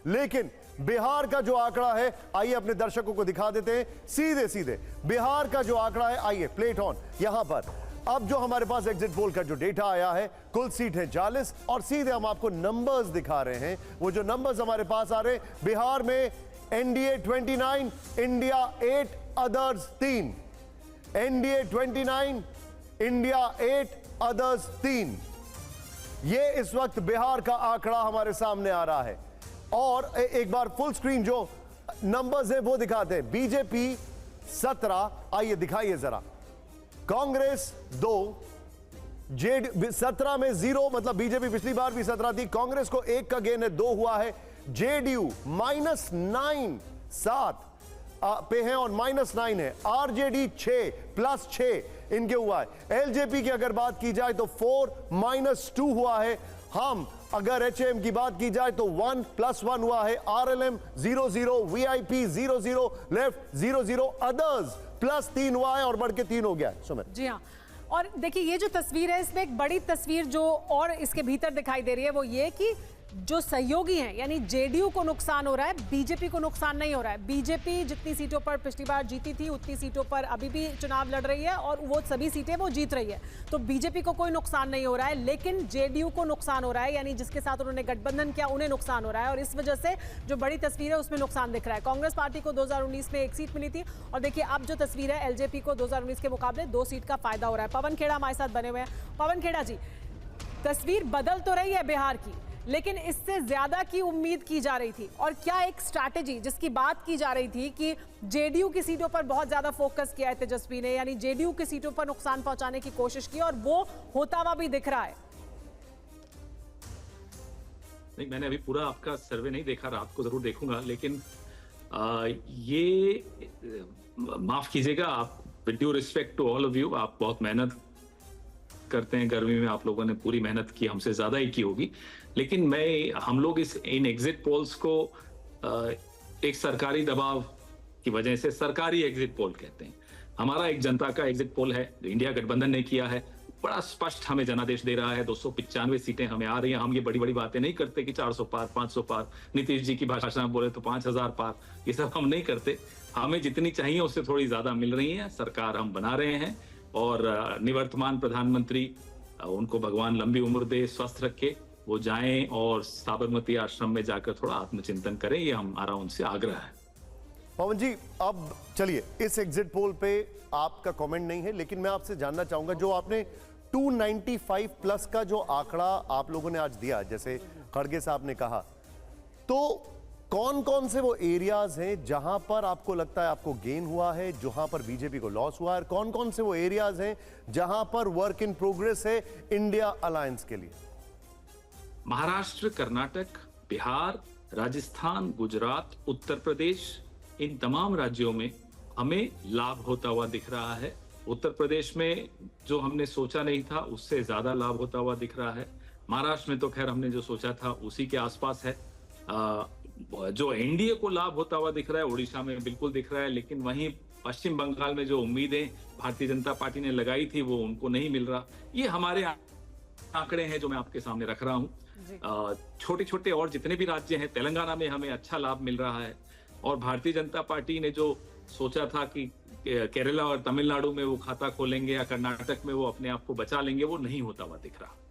लेकिन बिहार का जो आंकड़ा है, आइए अपने दर्शकों को दिखा देते हैं सीधे सीधे। बिहार का जो आंकड़ा है, आइए प्लेट ऑन यहां पर। अब जो हमारे पास एग्जिट पोल का जो डेटा आया है, कुल सीट है 40 और सीधे हम आपको नंबर्स दिखा रहे हैं। वो जो नंबर्स हमारे पास आ रहे हैं, बिहार में NDA 29, India 8, others 3। NDA 29, India 8, others 3। ये इस वक्त बिहार का आंकड़ा हमारे सामने आ रहा है। और एक बार फुल स्क्रीन जो नंबर्स है वो दिखाते हैं। बीजेपी 17, आइए दिखाइए जरा। कांग्रेस 2, जेड 17 में 0, मतलब बीजेपी पिछली बार भी 17 थी। कांग्रेस को 1 का गेन है, 2 हुआ है। जेडीयू -9, 7 पे है और -9 है। आरजेडी 6 +6 इनके हुआ है। एलजेपी की अगर बात की जाए तो 4 -2 हुआ है। हम अगर एचएम की बात की जाए तो 1 +1 हुआ है। आरएलएम 0-0, वीआईपी 0-0, लेफ्ट 0-0, अदर्स +3 हुआ है और बढ़ के 3 हो गया है। सुमित जी हाँ, और देखिए ये जो तस्वीर है, इसमें एक बड़ी तस्वीर जो और इसके भीतर दिखाई दे रही है वो ये कि जो सहयोगी हैं, यानी जेडीयू को नुकसान हो रहा है, बीजेपी को नुकसान नहीं हो रहा है। बीजेपी जितनी सीटों पर पिछली बार जीती थी उतनी सीटों पर अभी भी चुनाव लड़ रही है और वो सभी सीटें वो जीत रही है, तो बीजेपी को कोई नुकसान नहीं हो रहा है। लेकिन जेडीयू को नुकसान हो रहा है, यानी जिसके साथ उन्होंने गठबंधन किया उन्हें नुकसान हो रहा है और इस वजह से जो बड़ी तस्वीर है उसमें नुकसान दिख रहा है। कांग्रेस पार्टी को 2019 में 1 सीट मिली थी और देखिए अब जो तस्वीर है, एलजेपी को 2019 के मुकाबले 2 सीट का फायदा हो रहा है। पवन खेड़ा हमारे साथ बने हुए हैं। पवन खेड़ा जी, तस्वीर बदल तो रही है बिहार की, लेकिन इससे ज्यादा की उम्मीद की जा रही थी। और क्या एक स्ट्रैटेजी जिसकी बात की जा रही थी कि जेडीयू की सीटों पर बहुत ज्यादा फोकस किया है तेजस्वी ने, यानी जेडीयू की सीटों पर नुकसान पहुंचाने की कोशिश की और वो होता हुआ भी दिख रहा है। नहीं, मैंने अभी पूरा आपका सर्वे नहीं देखा, रात को जरूर देखूंगा, लेकिन ये माफ कीजिएगा, आप with due respect to all of you, आप बहुत मेहनत करते हैं। गर्मी में आप लोगों ने पूरी मेहनत की, हमसे ज्यादा ही की होगी, लेकिन हम लोग इन एग्जिट पोल्स को एक सरकारी दबाव की वजह से सरकारी एग्जिट पोल कहते हैं। हमारा एक जनता का एग्जिट पोल है जो इंडिया गठबंधन ने किया है, बड़ा स्पष्ट हमें जनादेश दे रहा है। 295 सीटें हमें आ रही हैं। हम ये बड़ी बड़ी बातें नहीं करते कि 400 पार, 500 पार, नीतीश जी की भाषा में बोले तो 5000 पार, ये सब हम नहीं करते। हमें जितनी चाहिए उससे थोड़ी ज्यादा मिल रही है। सरकार हम बना रहे हैं और निवर्तमान प्रधानमंत्री, उनको भगवान लंबी उम्र दे, स्वस्थ रखे, वो जाएं और साबरमती आश्रम में जाकर थोड़ा आत्मचिंतन करें, ये हमारा उनसे आग्रह है। पवन जी, अब चलिए, इस एग्जिट पोल पे आपका कमेंट नहीं है, लेकिन मैं आपसे जानना चाहूंगा, जो आपने 295 प्लस का जो आंकड़ा आप लोगों ने आज दिया, जैसे खड़गे साहब ने कहा, तो कौन कौन से वो एरियाज हैं जहां पर आपको लगता है आपको गेन हुआ है, जहां पर बीजेपी को लॉस हुआ है, कौन कौन से वो एरियाज हैं जहां पर वर्क इन प्रोग्रेस है इंडिया अलायंस के लिए? महाराष्ट्र, कर्नाटक, बिहार, राजस्थान, गुजरात, उत्तर प्रदेश, इन तमाम राज्यों में हमें लाभ होता हुआ दिख रहा है। उत्तर प्रदेश में जो हमने सोचा नहीं था उससे ज्यादा लाभ होता हुआ दिख रहा है। महाराष्ट्र में तो खैर हमने जो सोचा था उसी के आसपास है। जो एनडीए को लाभ होता हुआ दिख रहा है उड़ीसा में बिल्कुल दिख रहा है, लेकिन वहीं पश्चिम बंगाल में जो उम्मीदें भारतीय जनता पार्टी ने लगाई थी वो उनको नहीं मिल रहा। ये हमारे आंकड़े हैं जो मैं आपके सामने रख रहा हूँ। छोटे छोटे और जितने भी राज्य हैं, तेलंगाना में हमें अच्छा लाभ मिल रहा है और भारतीय जनता पार्टी ने जो सोचा था कि केरला और तमिलनाडु में वो खाता खोलेंगे या कर्नाटक में वो अपने आप को बचा लेंगे, वो नहीं होता हुआ दिख रहा।